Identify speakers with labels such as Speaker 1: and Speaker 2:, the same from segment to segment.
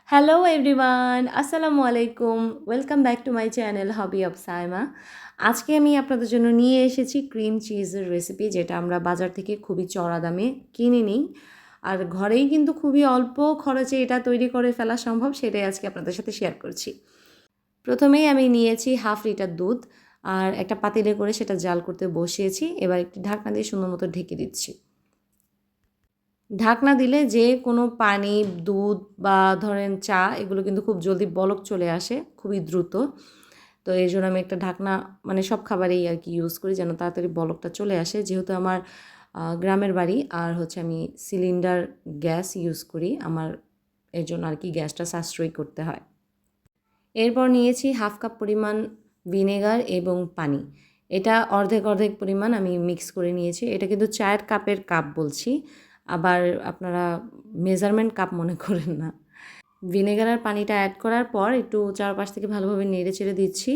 Speaker 1: Hello everyone, আসসালামু আলাইকুম। Welcome back to my channel hobby of Saima. আজকে আমি আপনাদের জন্য নিয়ে এসেছি ক্রিম চিজের রেসিপি, যেটা আমরা বাজার থেকে খুবই চড়া দামে কিনে নিই। আর ঘরেই কিন্তু খুবই অল্প খরচে এটা তৈরি করে ফেলা সম্ভব, সেটাই আজকে আপনাদের সাথে শেয়ার করছি। প্রথমেই আমি নিয়েছি 1/2 লিটার দুধ, আর একটা পাতিলে করে সেটা জাল করতে বসিয়েছি। এবার একটি ঢাকনা দিয়ে সুন্দর মতো ঢেকে দিচ্ছি। ঢাকনা দিলে যে কোনো পানি, দুধ বা ধরেন চা, এগুলো কিন্তু খুব জলদি বলক চলে আসে খুবই দ্রুত। তো এজন্য আমি একটা ঢাকনা মানে সব খাবারেই আরকি ইউজ করি যেন তাড়াতাড়ি বলকটা চলে আসে। যেহেতু আমার গ্রামের বাড়ি আর হচ্ছে আমি সিলিন্ডার গ্যাস ইউজ করি। আমার এজন্য আরকি গ্যাসটা সাশ্রয়ী করতে হয়। এরপর নিয়েছি 1/2 কাপ পরিমাণ ভিনেগার এবং পানি। এটা অর্ধেক পরিমাণ আমি মিক্স করে নিয়েছি। এটা কিন্তু চায়ের কাপের কাপ বলছি। আবার আপনারা মেজারমেন্ট কাপ মনে করেন না। ভিনেগার আর পানিটা অ্যাড করার পর একটু চারপাশ থেকে ভালোভাবে নেড়েচেড়ে দিচ্ছি।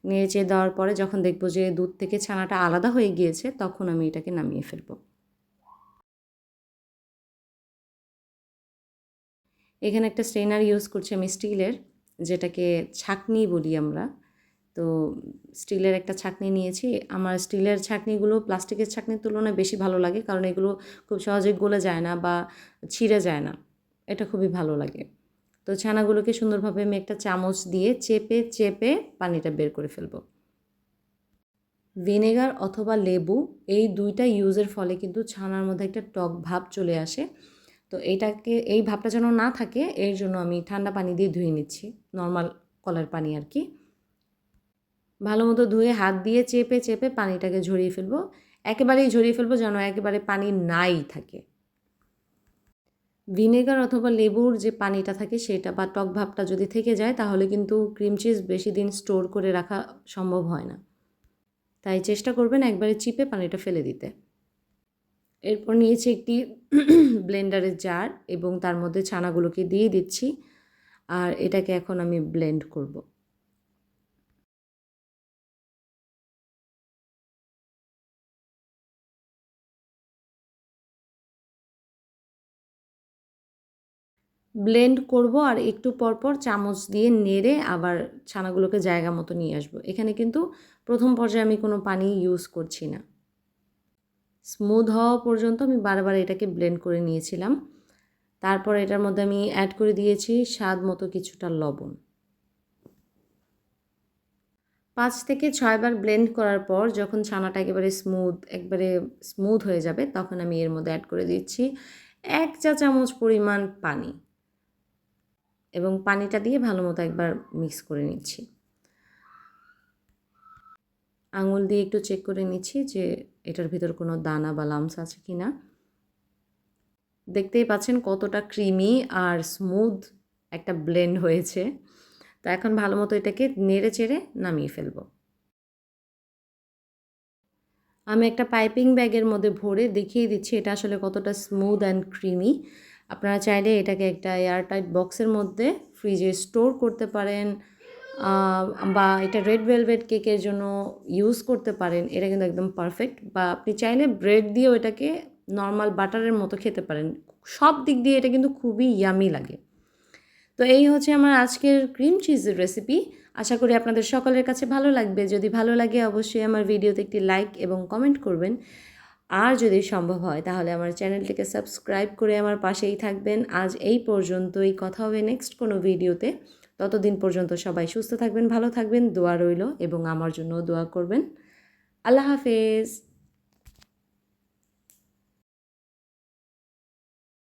Speaker 1: নেড়েচেড়ে দেওয়ার পরে যখন দেখব যে দুধ থেকে ছানাটা আলাদা হয়ে গিয়েছে, তখন আমি এটাকে নামিয়ে ফেলব। এখানে একটা স্ট্রেনার ইউজ করছি আমি স্টিলের, যেটাকে ছাঁকনি বলি আমরা। তো স্টিলের একটা ছাঁকনি নিয়েছি। আমার স্টিলের ছাঁকনিগুলো প্লাস্টিকের ছাঁকনির তুলনায় বেশি ভালো লাগে, কারণ এগুলো খুব সহজে গলে যায় না বা ছিঁড়ে যায় না। এটা খুবই ভালো লাগে। তো ছানাগুলোকে সুন্দরভাবে আমি একটা চামচ দিয়ে চেপে পানিটা বের করে ফেলব। ভিনেগার অথবা লেবু, এই ২ টা ইউজের ফলে কিন্তু ছানার মধ্যে একটা টক ভাব চলে আসে। তো এই ভাবটা যেন না থাকে, এর জন্য আমি ঠান্ডা পানি দিয়ে ধুয়ে নিচ্ছি। নরমাল কলের পানি আরকি। ভালোমতো ধুয়ে হাত দিয়ে চেপে পানিটাকে ঝরিয়ে ফেলবো। একেবারেই ঝরিয়ে ফেলবো যেন একেবারে পানি নাই থাকে। ভিনেগার অথবা লেবুর যে পানিটা থাকে সেটা বা টক ভাবটা যদি থেকে যায়, তাহলে কিন্তু ক্রিম চিজ বেশিদিন স্টোর করে রাখা সম্ভব হয় না। তাই চেষ্টা করবেন একবারে চিপে পানিটা ফেলে দিতে। এরপর নিয়েছি একটি ব্লেন্ডারের জার এবং তার মধ্যে ছানাগুলোকে দিয়ে দিচ্ছি। আর এটাকে এখন আমি ব্লেন্ড করব। ব্লেন্ড করব আর একটু পরপর চামচ দিয়ে নেড়ে আবার ছানাগুলোকে জায়গা মতো নিয়ে আসব। এখানে কিন্তু প্রথম পর্যায়ে আমি কোনো পানি ইউজ করছি না। স্মুথ হওয়া পর্যন্ত আমি বারবার এটাকে ব্লেন্ড করে নিয়েছিলাম। তারপর এটার মধ্যে আমি অ্যাড করে দিয়েছি স্বাদ মতো কিছুটা লবণ। ৫ থেকে ৬ বার ব্লেন্ড করার পর যখন ছানাটা একবারে স্মুথ হয়ে যাবে, তখন আমি এর মধ্যে অ্যাড করে দিচ্ছি ১ চা চামচ পরিমাণ পানি এবং পানিটা দিয়ে ভালোমতো একবার মিক্স করে নিচ্ছি। আঙুল দিয়ে একটু চেক করে নিচ্ছি যে এটার ভিতর কোনো দানা বা লাম্পস আছে কিনা। দেখতেই পাচ্ছেন কতটা ক্রিমি আর স্মুথ একটা ব্লেন্ড হয়েছে। তো এখন ভালোমতো এটাকে নেড়েচেড়ে নামিয়ে ফেলবো। আমি একটা পাইপিং ব্যাগের মধ্যে ভরে দেখিয়ে দিচ্ছি এটা আসলে কতটা স্মুথ অ্যান্ড ক্রিমি। আপনারা চাইলে এটাকে একটা এয়ারটাইট বক্সের মধ্যে ফ্রিজে স্টোর করতে পারেন, আ বা এটা রেড ভেলভেট কেকের জন্য ইউজ করতে পারেন। এটা কিন্তু একদম পারফেক্ট। বা আপনি চাইলে ব্রেড দিয়েও এটাকে নরমাল বাটারের মতো খেতে পারেন। সব দিক দিয়ে এটা কিন্তু খুবই ইয়াম্মি লাগে। তো এই হচ্ছে আমার আজকের ক্রিম চিজের রেসিপি। আশা করি আপনাদের সকলের কাছে ভালো লাগবে। যদি ভালো লাগে অবশ্যই আমার ভিডিওতে একটি লাইক এবং কমেন্ট করবেন। আর যদি সম্ভব হয় তাহলে আমার চ্যানেলটিকে সাবস্ক্রাইব করে আমার পাশেই থাকবেন। আজ এই পর্যন্তই। কথা হবে নেক্সট কোনো ভিডিওতে। ততদিন পর্যন্ত সবাই সুস্থ থাকবেন, ভালো থাকবেন। দোয়া রইল এবং আমার জন্যও দোয়া করবেন। আল্লাহ হাফেজ।